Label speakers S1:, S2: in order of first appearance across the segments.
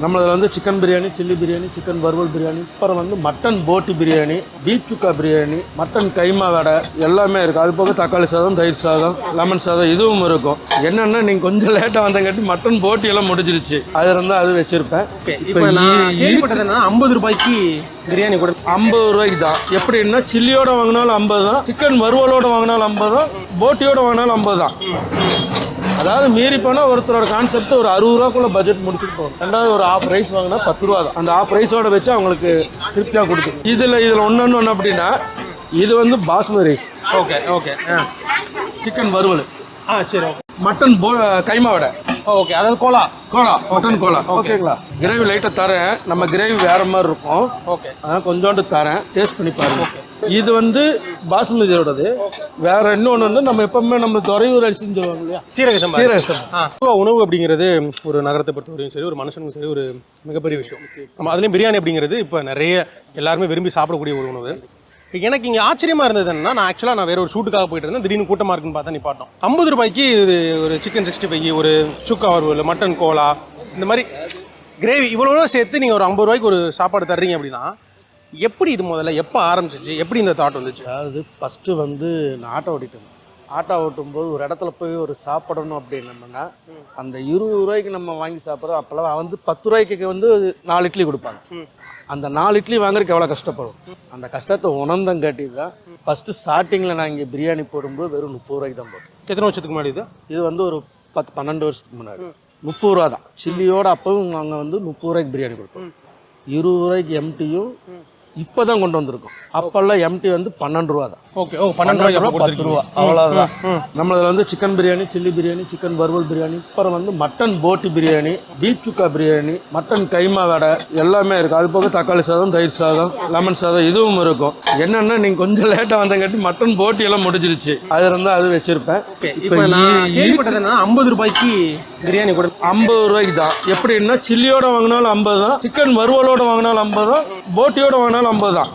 S1: நம்மளதில் வந்து chicken biryani, chilli biryani, chicken வறுவல் பிரியாணி, அப்புறம் வந்து மட்டன் போட்டி பிரியாணி, பீஃப் சுக்கா பிரியாணி, மட்டன் கைமா வடை எல்லாமே இருக்குது. அது போக தக்காளி சாதம், தயிர் சாதம், லெமன் சாதம் இதுவும் இருக்கும். என்னென்னா நீங்கள் கொஞ்சம் லேட்டாக வந்தங்காட்டி மட்டன் போட்டி எல்லாம் முடிஞ்சிருச்சு. அது இருந்தால் அது வச்சுருப்பேன்.
S2: இப்போ நான் கேள்விப்பட்டதுன்னா 50 ரூபாய்க்கு பிரியாணி கூட
S1: 50 ரூபாய்க்கு தான். எப்படின்னா சில்லியோட வாங்கினாலும் 50 தான், சிக்கன் வறுவலோட வாங்கினாலும் 50 தான், போட்டியோட வாங்கினாலும் 50 தான். அதாவது மீறி போனால் ஒருத்தரோட கான்செப்ட் ஒரு 60 ரூபாக்குள்ள பட்ஜெட் முடிச்சுட்டு போகும். ரெண்டாவது ஒரு ஆஃப் ரைஸ் வாங்கினா 10 ரூபா தான். அந்த ஆஃப் ரைஸோட வச்சு அவங்களுக்கு திருப்தியாக கொடுக்கும். இதில் ஒன்று அப்படின்னா இது வந்து பாஸ்மதி ரைஸ்.
S2: ஓகே
S1: சிக்கன் வறுவல்.
S2: சரி.
S1: மட்டன் கைமா வடை.
S2: ஓகே, அதாவது கோலா
S1: மட்டன் கோலா. ஓகேங்களா? கிரேவி லைட்டாக தரேன். நம்ம கிரேவி வேற மாதிரி இருக்கும்.
S2: ஓகே,
S1: அதான் கொஞ்சோண்டு தரேன், டேஸ்ட் பண்ணி பாருங்க. இது வந்து பாஸ்மதியோடது. வேற இன்னொன்று வந்து நம்ம எப்பவுமே நம்ம துறையூர் அரிசின்னு சொல்லுவாங்க இல்லையா,
S2: சீரக உணவு அப்படிங்கிறது ஒரு நகரத்தை பொறுத்தவரையும் சரி, ஒரு மனுஷனுக்கும் சரி ஒரு மிகப்பெரிய விஷயம். நம்ம அதுலேயும் பிரியாணி அப்படிங்கிறது இப்போ நிறைய எல்லாருமே விரும்பி சாப்பிடக்கூடிய ஒரு உணவு. எனக்கு இங்கே ஆச்சரியமாக இருந்தது என்னன்னா, நான் வேற ஒரு ஷூட்டுக்காக போயிட்டு இருந்தேன். திடீர்னு கூட்டமாக இருக்குன்னு பார்த்தா நிப்பாட்டோம். 50 ரூபாய்க்கு இது ஒரு சிக்கன் 65, ஒரு சுக்கா வறுவல், மட்டன் கோலா, இந்த மாதிரி கிரேவி இவ்வளோ சேர்த்து நீங்கள் ஒரு 50 ரூபாய்க்கு ஒரு சாப்பாடு தர்றீங்க அப்படின்னா எப்படி இது முதல்ல எப்போ ஆரம்பிச்சிச்சு, எப்படி இந்த தாட் வந்துச்சு?
S1: அதாவது ஃபஸ்ட்டு வந்து நான் ஆட்டோ ஓட்டிட்டு ஆட்டோ ஓட்டும்போது ஒரு இடத்துல போய் ஒரு சாப்பிடணும் அப்படின்னோம்னா அந்த 20 ரூபாய்க்கு நம்ம வாங்கி சாப்பிட்றோம். அப்போல்லாம் வந்து 10 ரூபாய்க்கு வந்து 4 இட்லி கொடுப்பாங்க. அந்த 4 இட்லி வாங்குறதுக்கு எவ்வளோ கஷ்டப்படும். அந்த கஷ்டத்தை உணர்ந்தங்காட்டி தான் ஃபஸ்ட்டு ஸ்டார்டிங்கில் நான் இங்கே பிரியாணி போடும்போது வெறும் 30 ரூபாய்க்கு தான் போட்டேன்.
S2: எத்தனை வருஷத்துக்கு முன்னாடி? இது
S1: வந்து ஒரு 10-12 வருஷத்துக்கு முன்னாடி 30 ரூபா தான். சில்லியோட அப்பவும் நாங்கள் வந்து 30 ரூபாய்க்கு பிரியாணி கொடுப்போம். 20 ரூபாய்க்கு எம்டியும் இப்போ தான் கொண்டு வந்திருக்கோம். அப்போல்லாம் எம்டி வந்து 12 ரூபா தான்.
S2: ஓகே, 12 ரூபா
S1: 10 ரூபா அவ்வளோதான். நம்மளதில் வந்து chicken biryani, chilli biryani, chicken வறுவல் பிரியாணி, அப்புறம் வந்து மட்டன் போட்டி பிரியாணி, பீஃப் சுக்கா பிரியாணி, மட்டன் கைமா வடை எல்லாமே இருக்குது. அது போக தக்காளி சாதம், தயிர் சாதம், லெமன் சாதம் இதுவும் இருக்கும். என்னென்னா நீங்கள் கொஞ்சம் லேட்டாக வந்தங்காட்டி மட்டன் போட்டி எல்லாம் முடிஞ்சிருச்சு. அது இருந்தால் அது வச்சுருப்பேன்.
S2: இப்போ நான் கேள்விப்பட்டதுன்னா 50 ரூபாய்க்கு பிரியாணி கூட
S1: 50 ரூபாய்க்கு தான். எப்படின்னா சில்லியோட வாங்கினாலும் 50 தான், சிக்கன் வறுவலோட வாங்கினாலும் 50 தான், போட்டியோட வாங்கினாலும் 50 தான்.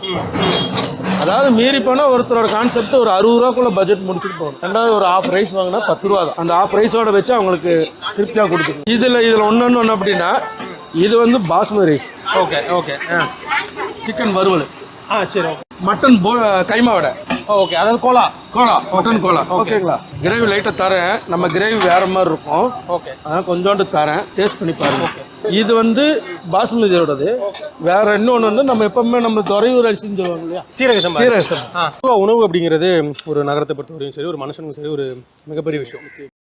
S1: அதாவது மீறி போனால் ஒருத்தரோட கான்செப்ட் ஒரு 60 ரூபாக்குள்ள பட்ஜெட் முடிச்சுட்டு போகும். ரெண்டாவது ஒரு ஆஃப் ரைஸ் வாங்கினா 10 ரூபா தான். அந்த ஆஃப் ரைஸோட வச்சு அவங்களுக்கு திருப்தியாக கொடுக்கும். இதில் ஒன்று அப்படின்னா இது வந்து பாஸ்மதி ரைஸ்.
S2: ஓகே
S1: சிக்கன் வறுவல்.
S2: சரி.
S1: மட்டன் கைமா வடை.
S2: ஓகே, அதாவது கோலா,
S1: மட்டன் கோலா. ஓகேங்களா? கிரேவி லைட்டாக தரேன். நம்ம கிரேவி வேற மாதிரி இருக்கும்.
S2: ஓகே,
S1: அதான் கொஞ்சோண்டு தரேன், டேஸ்ட் பண்ணி பாருங்க. இது வந்து பாஸ்மதியோடது. வேற இன்னொன்று வந்து நம்ம எப்பவுமே நம்ம துறையூர் அரிசின்னு சொல்லுவாங்க இல்லையா,
S2: சீரக உணவு அப்படிங்கிறது ஒரு நகரத்தை பொறுத்தவரையும் சரி, ஒரு மனுஷனுக்கும் சரி ஒரு மிகப்பெரிய விஷயம்.